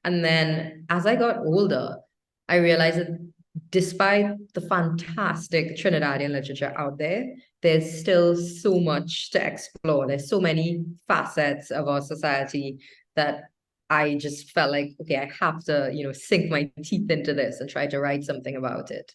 And then as I got older, I realized that despite the fantastic Trinidadian literature out there, there's still so much to explore. There's so many facets of our society that I just felt like, okay, I have to, sink my teeth into this and try to write something about it.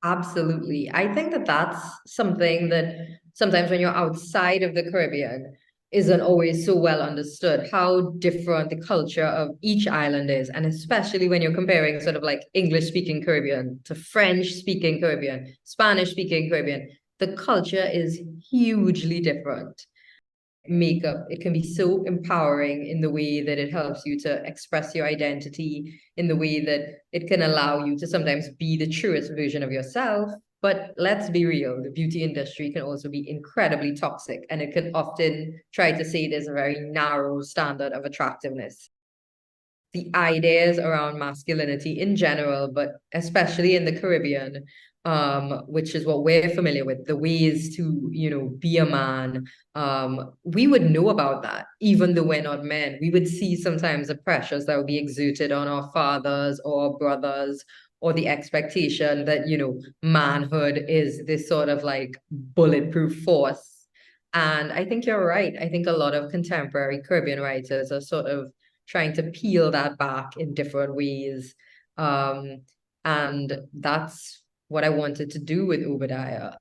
Absolutely. I think that that's something that sometimes when you're outside of the Caribbean isn't always so well understood, how different the culture of each island is. And especially when you're comparing sort of like English speaking Caribbean to French speaking Caribbean, Spanish speaking Caribbean, the culture is hugely different. Makeup, it can be so empowering in the way that it helps you to express your identity, in the way that it can allow you to sometimes be the truest version of yourself. But let's be real, the beauty industry can also be incredibly toxic, and it can often try to say there's a very narrow standard of attractiveness. The ideas around masculinity in general, but especially in the Caribbean, which is what we're familiar with, the ways to, be a man. We would know about that, even though we're not men. We would see sometimes the pressures that would be exerted on our fathers or our brothers, or the expectation that, manhood is this sort of like bulletproof force. And I think you're right. I think a lot of contemporary Caribbean writers are sort of trying to peel that back in different ways. Um, and that's what I wanted to do with Obadiah.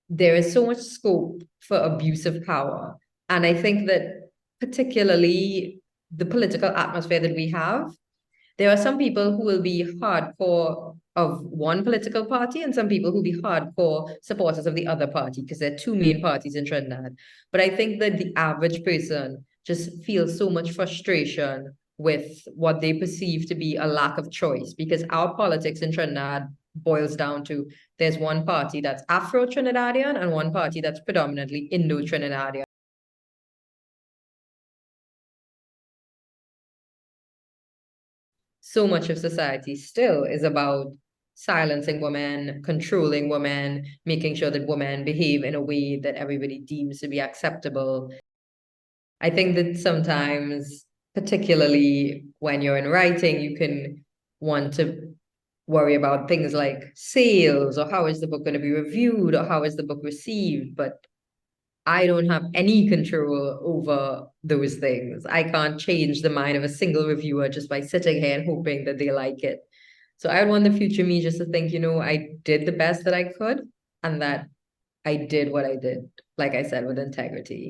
There is so much scope for abuse of power. And I think that particularly the political atmosphere that we have, there are some people who will be hardcore of one political party and some people who will be hardcore supporters of the other party because there are two main parties in Trinidad. But I think that the average person just feels so much frustration with what they perceive to be a lack of choice, because our politics in Trinidad boils down to there's one party that's Afro-Trinidadian and one party that's predominantly Indo-Trinidadian. So much of society still is about silencing women, controlling women, making sure that women behave in a way that everybody deems to be acceptable. I think that sometimes, particularly when you're in writing, you can want to worry about things like sales, or how is the book going to be reviewed, or how is the book received. But I don't have any control over those things. I can't change the mind of a single reviewer just by sitting here and hoping that they like it. So I would want the future me just to think, I did the best that I could and that I did what I did, like I said, with integrity.